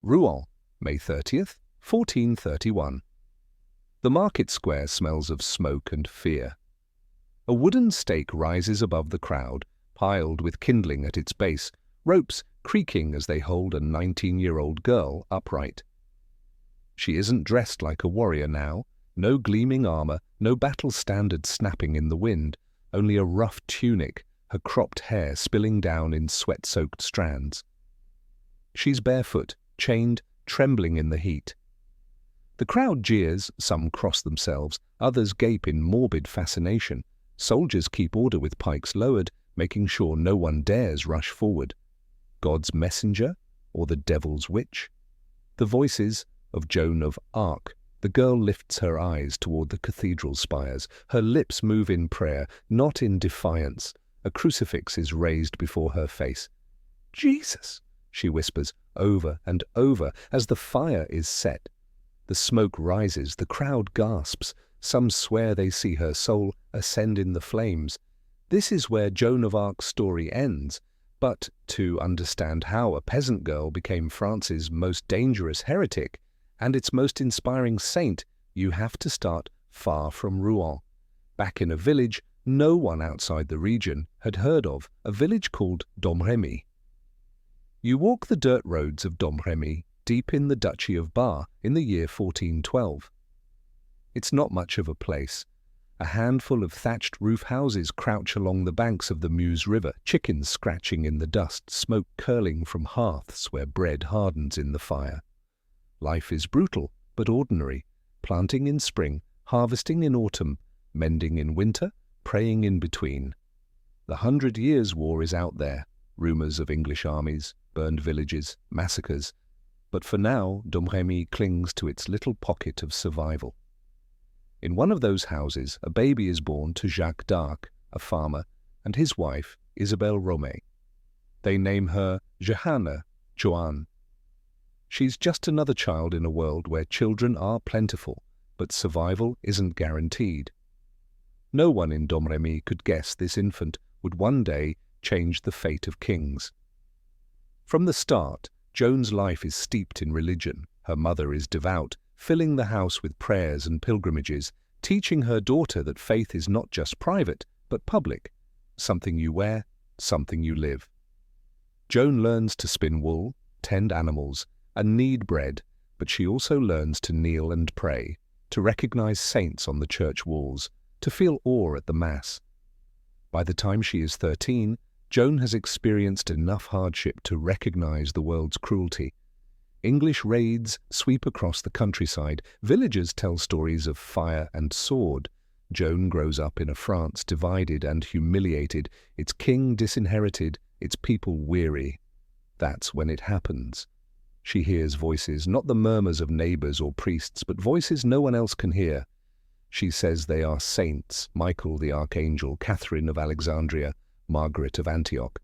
Rouen, May 30th, 1431. The market square smells of smoke and fear. A wooden stake rises above the crowd, piled with kindling at its base, ropes creaking as they hold a 19-year-old girl upright. She isn't dressed like a warrior now, no gleaming armor, no battle standard snapping in the wind, only a rough tunic, her cropped hair spilling down in sweat-soaked strands. She's barefoot, chained, trembling in the heat. The crowd jeers, some cross themselves, others gape in morbid fascination. Soldiers keep order with pikes lowered, making sure no one dares rush forward. God's messenger or the devil's witch? The voices of Joan of Arc. The girl lifts her eyes toward the cathedral spires. Her lips move in prayer, not in defiance. A crucifix is raised before her face. "Jesus," she whispers over and over as the fire is set. The smoke rises, the crowd gasps. Some swear they see her soul ascend in the flames. This is where Joan of Arc's story ends. But to understand how a peasant girl became France's most dangerous heretic and its most inspiring saint, you have to start far from Rouen. Back in a village no one outside the region had heard of, a village called Domremy. You walk the dirt roads of Domremy, deep in the Duchy of Bar, in the year 1412. It's not much of a place. A handful of thatched roof houses crouch along the banks of the Meuse River, chickens scratching in the dust, smoke curling from hearths where bread hardens in the fire. Life is brutal, but ordinary, planting in spring, harvesting in autumn, mending in winter, praying in between. The 100 Years' War is out there, rumors of English armies, burned villages, massacres. But for now, Domremy clings to its little pocket of survival. In one of those houses, a baby is born to Jacques d'Arc, a farmer, and his wife, Isabelle Romay. They name her Johanna, Joan. She's just another child in a world where children are plentiful, but survival isn't guaranteed. No one in Domremy could guess this infant would one day change the fate of kings. From the start, Joan's life is steeped in religion. Her mother is devout, filling the house with prayers and pilgrimages, teaching her daughter that faith is not just private, but public, something you wear, something you live. Joan learns to spin wool, tend animals, and knead bread, but she also learns to kneel and pray, to recognize saints on the church walls, to feel awe at the Mass. By the time she is 13, Joan has experienced enough hardship to recognize the world's cruelty. English raids sweep across the countryside. Villagers tell stories of fire and sword. Joan grows up in a France divided and humiliated, its king disinherited, its people weary. That's when it happens. She hears voices, not the murmurs of neighbors or priests, but voices no one else can hear. She says they are saints, Michael the Archangel, Catherine of Alexandria, Margaret of Antioch.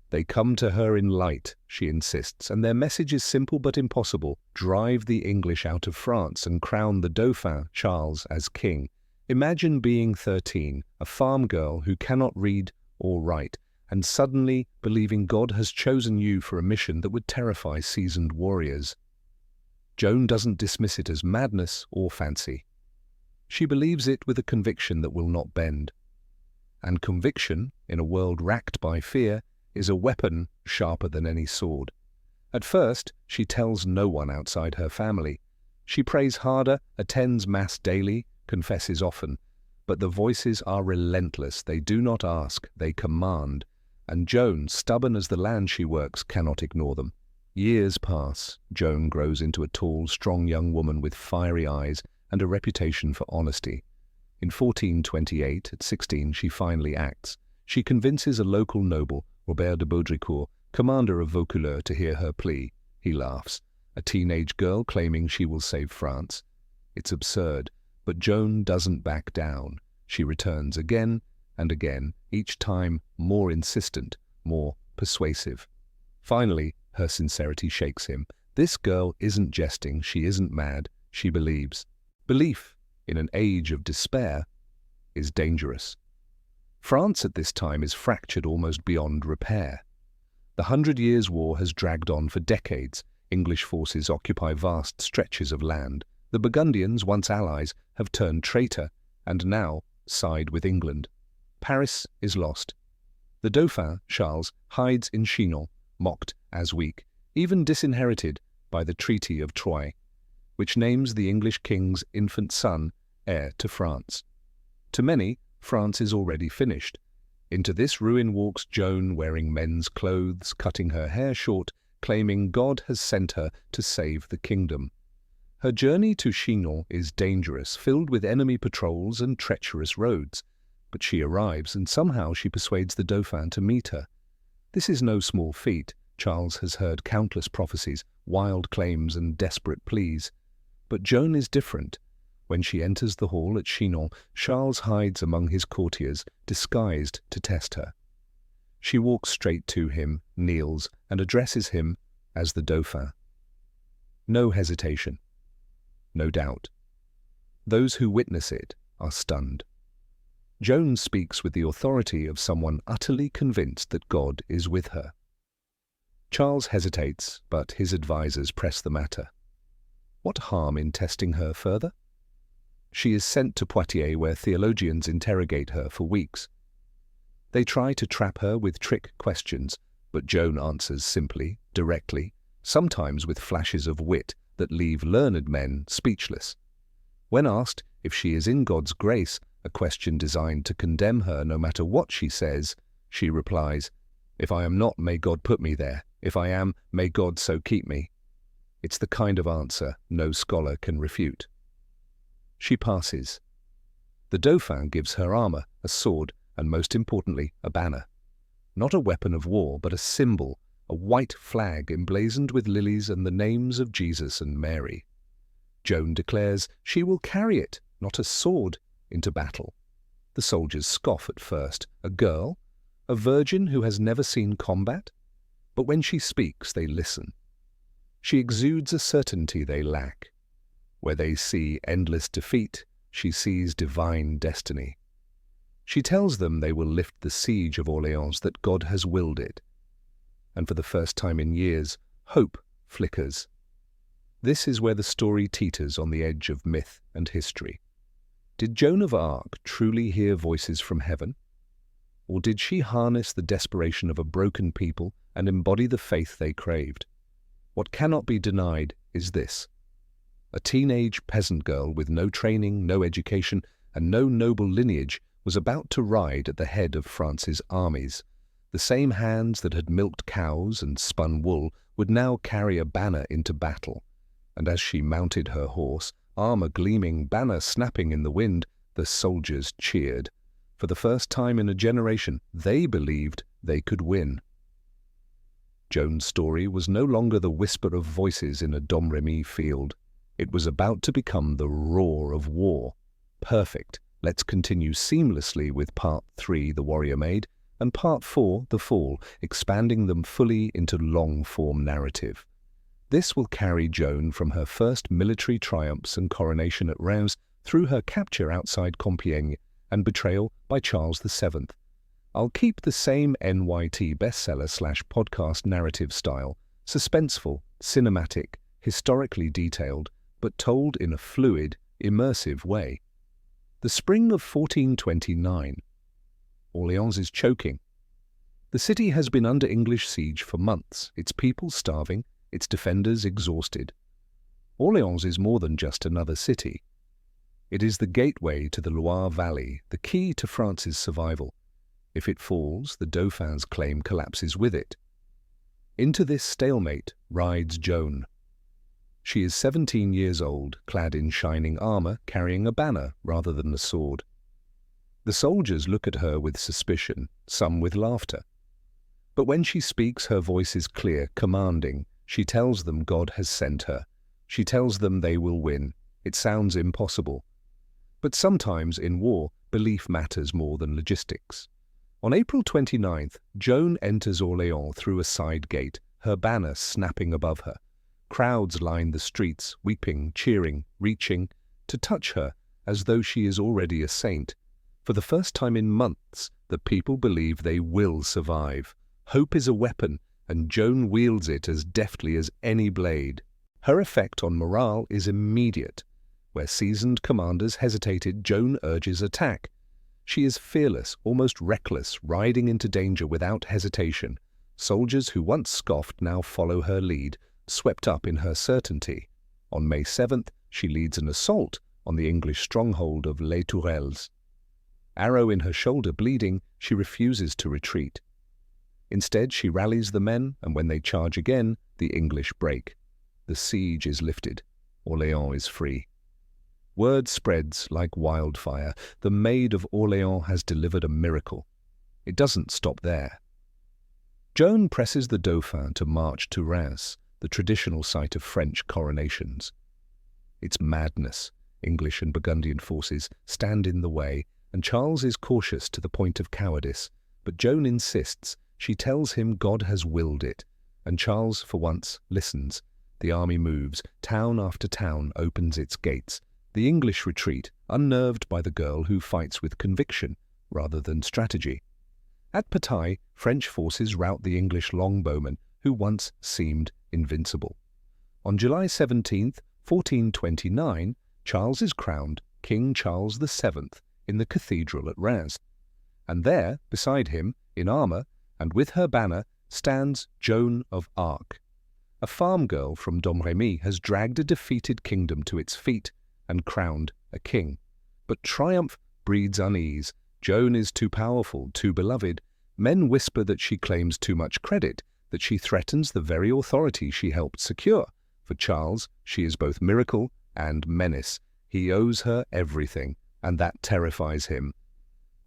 They come to her in light, she insists, and their message is simple but impossible. Drive the English out of France and crown the Dauphin, Charles, as king. Imagine being 13, a farm girl who cannot read or write, and suddenly believing God has chosen you for a mission that would terrify seasoned warriors. Joan doesn't dismiss it as madness or fancy. She believes it with a conviction that will not bend. And conviction, in a world racked by fear, is a weapon sharper than any sword. At first, she tells no one outside her family. She prays harder, attends Mass daily, confesses often. But the voices are relentless. They do not ask, they command. And Joan, stubborn as the land she works, cannot ignore them. Years pass. Joan grows into a tall, strong young woman with fiery eyes and a reputation for honesty. In 1428, at 16, she finally acts. She convinces a local noble, Robert de Baudricourt, commander of Vaucouleurs, to hear her plea. He laughs. A teenage girl claiming she will save France. It's absurd, but Joan doesn't back down. She returns again and again, each time more insistent, more persuasive. Finally, her sincerity shakes him. This girl isn't jesting, she isn't mad, she believes. Belief, in an age of despair, is dangerous. France at this time is fractured almost beyond repair. The 100 Years' War has dragged on for decades. English forces occupy vast stretches of land. The Burgundians, once allies, have turned traitor and now side with England. Paris is lost. The Dauphin, Charles, hides in Chinon, mocked as weak, even disinherited by the Treaty of Troyes, which names the English king's infant son heir to France. To many, France is already finished. Into this ruin walks Joan, wearing men's clothes, cutting her hair short, claiming God has sent her to save the kingdom. Her journey to Chinon is dangerous, filled with enemy patrols and treacherous roads. But she arrives, and somehow she persuades the Dauphin to meet her. This is no small feat. Charles has heard countless prophecies, wild claims and desperate pleas. But Joan is different. When she enters the hall at Chinon, Charles hides among his courtiers, disguised to test her. She walks straight to him, kneels, and addresses him as the Dauphin. No hesitation. No doubt. Those who witness it are stunned. Joan speaks with the authority of someone utterly convinced that God is with her. Charles hesitates, but his advisers press the matter. What harm in testing her further? She is sent to Poitiers, where theologians interrogate her for weeks. They try to trap her with trick questions, but Joan answers simply, directly, sometimes with flashes of wit that leave learned men speechless. When asked if she is in God's grace, a question designed to condemn her no matter what she says, she replies, "If I am not, may God put me there. If I am, may God so keep me." It's the kind of answer no scholar can refute. She passes. The Dauphin gives her armor, a sword, and most importantly, a banner. Not a weapon of war, but a symbol, a white flag emblazoned with lilies and the names of Jesus and Mary. Joan declares she will carry it, not a sword, into battle. The soldiers scoff at first. A girl? A virgin who has never seen combat? But when she speaks, they listen. She exudes a certainty they lack. Where they see endless defeat, she sees divine destiny. She tells them they will lift the siege of Orléans, that God has willed it. And for the first time in years, hope flickers. This is where the story teeters on the edge of myth and history. Did Joan of Arc truly hear voices from heaven? Or did she harness the desperation of a broken people and embody the faith they craved? What cannot be denied is this. A teenage peasant girl with no training, no education, and no noble lineage was about to ride at the head of France's armies. The same hands that had milked cows and spun wool would now carry a banner into battle. And as she mounted her horse, armor gleaming, banner snapping in the wind, the soldiers cheered. For the first time in a generation, they believed they could win. Joan's story was no longer the whisper of voices in a Domremy field. It was about to become the roar of war. Perfect. Let's continue seamlessly with Part 3, The Warrior Maid, and Part 4, The Fall, expanding them fully into long-form narrative. This will carry Joan from her first military triumphs and coronation at Reims through her capture outside Compiègne and betrayal by Charles VII. I'll keep the same NYT bestseller/podcast narrative style, suspenseful, cinematic, historically detailed, but told in a fluid, immersive way. The spring of 1429. Orléans is choking. The city has been under English siege for months, its people starving, its defenders exhausted. Orléans is more than just another city. It is the gateway to the Loire Valley, the key to France's survival. If it falls, the Dauphin's claim collapses with it. Into this stalemate rides Joan. She is 17 years old, clad in shining armor, carrying a banner rather than a sword. The soldiers look at her with suspicion, some with laughter. But when she speaks, her voice is clear, commanding. She tells them God has sent her. She tells them they will win. It sounds impossible. But sometimes in war, belief matters more than logistics. On April 29th, Joan enters Orléans through a side gate, her banner snapping above her. Crowds line the streets, weeping, cheering, reaching to touch her as though she is already a saint. For the first time in months, the people believe they will survive. Hope is a weapon, and Joan wields it as deftly as any blade. Her effect on morale is immediate. Where seasoned commanders hesitated, Joan urges attack. She is fearless, almost reckless, riding into danger without hesitation. Soldiers who once scoffed now follow her lead, swept up in her certainty. On May 7th, she leads an assault on the English stronghold of Les Tourelles. Arrow in her shoulder bleeding, she refuses to retreat. Instead, she rallies the men, and when they charge again, the English break. The siege is lifted. Orléans is free. Word spreads like wildfire. The Maid of Orléans has delivered a miracle. It doesn't stop there. Joan presses the Dauphin to march to Reims, the traditional site of French coronations. It's madness. English and Burgundian forces stand in the way, and Charles is cautious to the point of cowardice. But Joan insists. She tells him God has willed it, and Charles, for once, listens. The army moves. Town after town opens its gates. The English retreat, unnerved by the girl who fights with conviction rather than strategy. At Patay, French forces rout the English longbowmen who once seemed invincible. On July 17, 1429, Charles is crowned King Charles VII in the cathedral at Reims. And there, beside him, in armour and with her banner, stands Joan of Arc. A farm girl from Domremy has dragged a defeated kingdom to its feet and crowned a king. But triumph breeds unease. Joan is too powerful, too beloved. Men whisper that she claims too much credit, that she threatens the very authority she helped secure. For Charles, she is both miracle and menace. He owes her everything, and that terrifies him.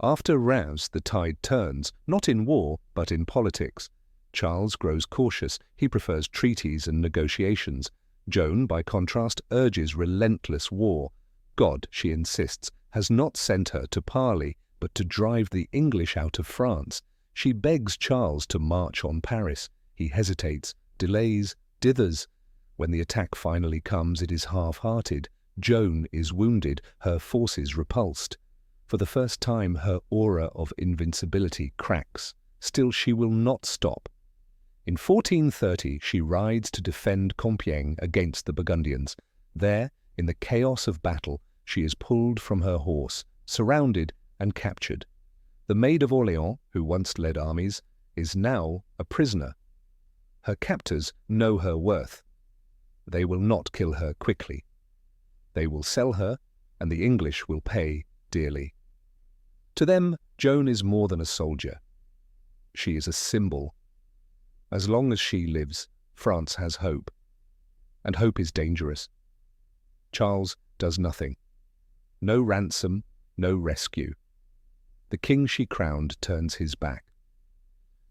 After Reims, the tide turns, not in war, but in politics. Charles grows cautious. He prefers treaties and negotiations. Joan, by contrast, urges relentless war. God, she insists, has not sent her to parley, but to drive the English out of France. She begs Charles to march on Paris. He hesitates, delays, dithers. When the attack finally comes, it is half-hearted. Joan is wounded, her forces repulsed. For the first time, her aura of invincibility cracks. Still, she will not stop. In 1430, she rides to defend Compiègne against the Burgundians. There, in the chaos of battle, she is pulled from her horse, surrounded and captured. The Maid of Orléans, who once led armies, is now a prisoner. Her captors know her worth. They will not kill her quickly. They will sell her, and the English will pay dearly. To them, Joan is more than a soldier. She is a symbol. As long as she lives, France has hope. And hope is dangerous. Charles does nothing. No ransom, no rescue. The king she crowned turns his back.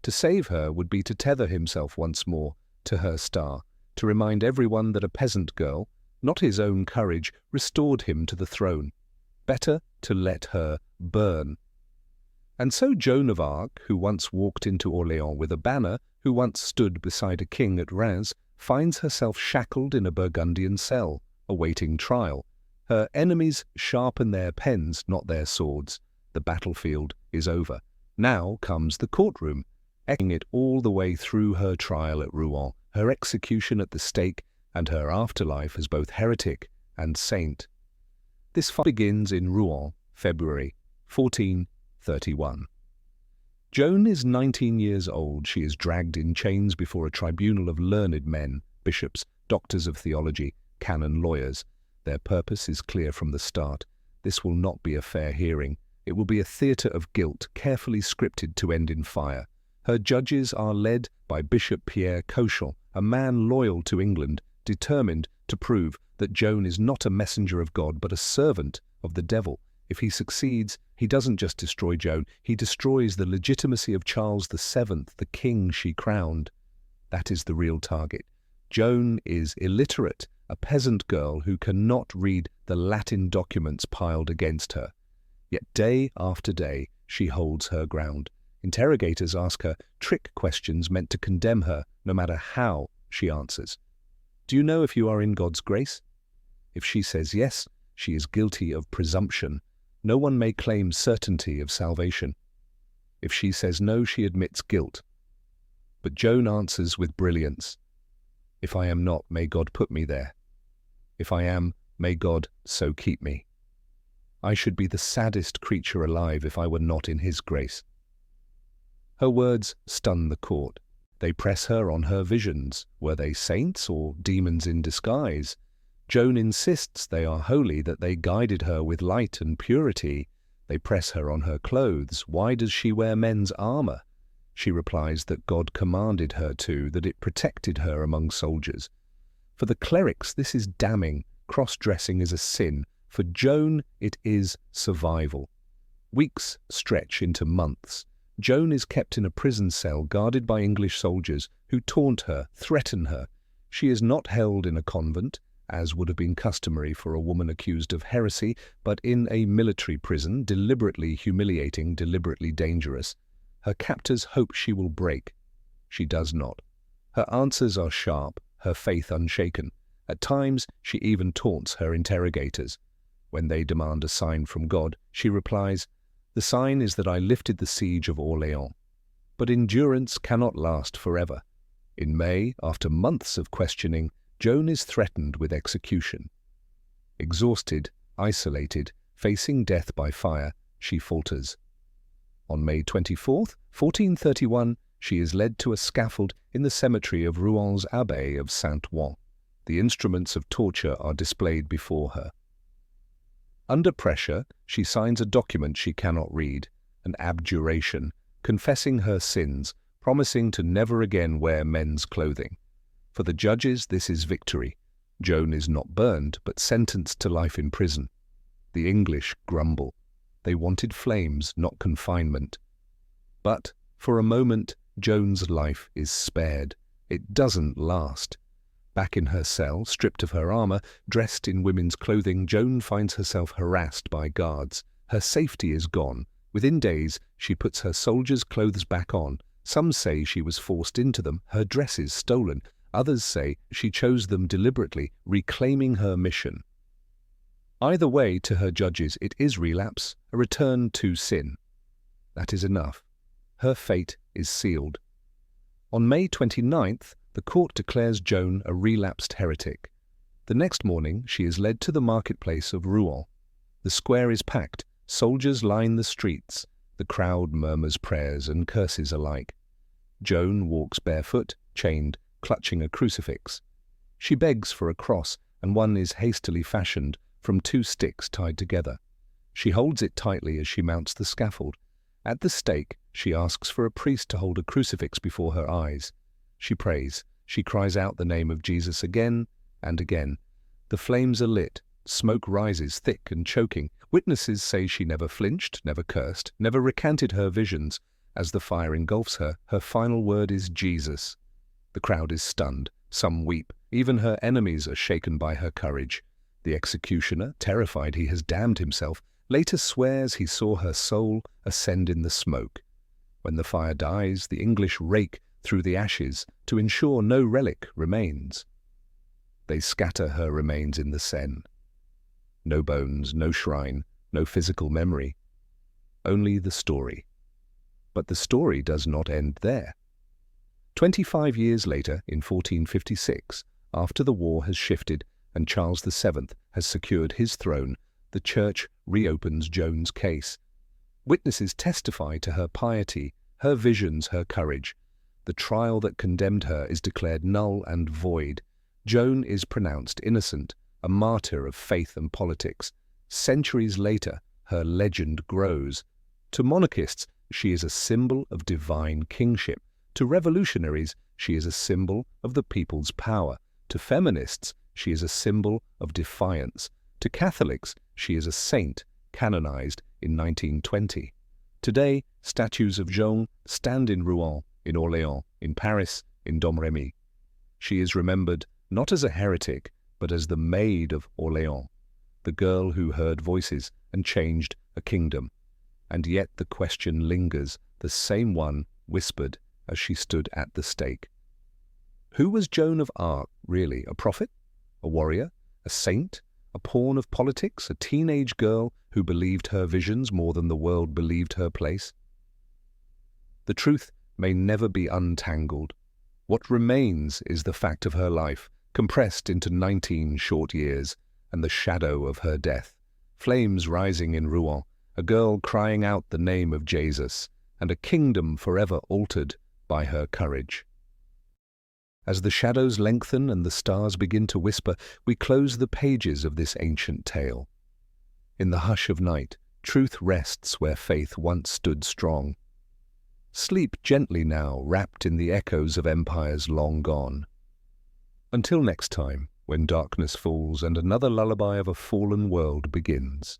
To save her would be to tether himself once more to her star, to remind everyone that a peasant girl, not his own courage, restored him to the throne. Better to let her burn. And so Joan of Arc, who once walked into Orléans with a banner, who once stood beside a king at Reims, finds herself shackled in a Burgundian cell, awaiting trial. Her enemies sharpen their pens, not their swords. The battlefield is over. Now comes the courtroom, echoing it all the way through her trial at Rouen, her execution at the stake, and her afterlife as both heretic and saint. This fight begins in Rouen, February 1431. Joan is 19 years old. She is dragged in chains before a tribunal of learned men, bishops, doctors of theology, canon lawyers. Their purpose is clear from the start. This will not be a fair hearing. It will be a theatre of guilt, carefully scripted to end in fire. Her judges are led by Bishop Pierre Cauchon, a man loyal to England, determined to prove that Joan is not a messenger of God but a servant of the devil. If he succeeds, he doesn't just destroy Joan, he destroys the legitimacy of Charles VII, the king she crowned. That is the real target. Joan is illiterate, a peasant girl who cannot read the Latin documents piled against her. Yet day after day, she holds her ground. Interrogators ask her trick questions meant to condemn her, no matter how she answers. Do you know if you are in God's grace? If she says yes, she is guilty of presumption. No one may claim certainty of salvation. If she says no, she admits guilt. But Joan answers with brilliance, "If I am not, may God put me there. If I am, may God so keep me. I should be the saddest creature alive if I were not in His grace." Her words stun the court. They press her on her visions. Were they saints or demons in disguise? Joan insists they are holy, that they guided her with light and purity. They press her on her clothes. Why does she wear men's armor? She replies that God commanded her to, that it protected her among soldiers. For the clerics, this is damning. Cross-dressing is a sin. For Joan, it is survival. Weeks stretch into months. Joan is kept in a prison cell guarded by English soldiers who taunt her, threaten her. She is not held in a convent, as would have been customary for a woman accused of heresy, but in a military prison, deliberately humiliating, deliberately dangerous. Her captors hope she will break. She does not. Her answers are sharp, her faith unshaken. At times, she even taunts her interrogators. When they demand a sign from God, she replies, "The sign is that I lifted the siege of Orléans." But endurance cannot last forever. In May, after months of questioning, Joan is threatened with execution. Exhausted, isolated, facing death by fire, she falters. On May 24th, 1431, she is led to a scaffold in the cemetery of Rouen Abbey of Saint-Ouen. The instruments of torture are displayed before her. Under pressure, she signs a document she cannot read, an abjuration, confessing her sins, promising to never again wear men's clothing. For the judges, this is victory. Joan is not burned, but sentenced to life in prison. The English grumble. They wanted flames, not confinement. But, for a moment, Joan's life is spared. It doesn't last. Back in her cell, stripped of her armor, dressed in women's clothing, Joan finds herself harassed by guards. Her safety is gone. Within days, she puts her soldiers' clothes back on. Some say she was forced into them, her dresses stolen. Others say she chose them deliberately, reclaiming her mission. Either way, to her judges, it is relapse, a return to sin. That is enough. Her fate is sealed. On May 29th, the court declares Joan a relapsed heretic. The next morning, she is led to the marketplace of Rouen. The square is packed, soldiers line the streets, the crowd murmurs prayers and curses alike. Joan walks barefoot, chained, clutching a crucifix. She begs for a cross, and one is hastily fashioned from 2 sticks tied together. She holds it tightly as she mounts the scaffold. At the stake, she asks for a priest to hold a crucifix before her eyes. She prays. She cries out the name of Jesus again and again. The flames are lit. Smoke rises thick and choking. Witnesses say she never flinched, never cursed, never recanted her visions. As the fire engulfs her, her final word is Jesus. The crowd is stunned. Some weep. Even her enemies are shaken by her courage. The executioner, terrified he has damned himself, later swears he saw her soul ascend in the smoke. When the fire dies, the English rake through the ashes to ensure no relic remains. They scatter her remains in the Seine. No bones, no shrine, no physical memory. Only the story. But the story does not end there. 25 years later, in 1456, after the war has shifted and Charles VII has secured his throne, the Church reopens Joan's case. Witnesses testify to her piety, her visions, her courage. The trial that condemned her is declared null and void. Joan is pronounced innocent, a martyr of faith and politics. Centuries later, her legend grows. To monarchists, she is a symbol of divine kingship. To revolutionaries, she is a symbol of the people's power. To feminists, she is a symbol of defiance. To Catholics, she is a saint, canonized in 1920. Today, statues of Joan stand in Rouen, in Orléans, in Paris, in Domremy. She is remembered not as a heretic, but as the Maid of Orléans, the girl who heard voices and changed a kingdom. And yet the question lingers, the same one whispered as she stood at the stake. Who was Joan of Arc, really? A prophet? A warrior? A saint? A pawn of politics? A teenage girl who believed her visions more than the world believed her place? The truth may never be untangled, What remains is the fact of her life, compressed into 19 short years, and the shadow of her death. Flames rising in Rouen, a girl crying out the name of Jesus, and a kingdom forever altered by her courage. As the shadows lengthen and the stars begin to whisper, we close the pages of this ancient tale. In the hush of night, truth rests where faith once stood strong. Sleep gently now, wrapped in the echoes of empires long gone. Until next time, when darkness falls and another lullaby of a fallen world begins.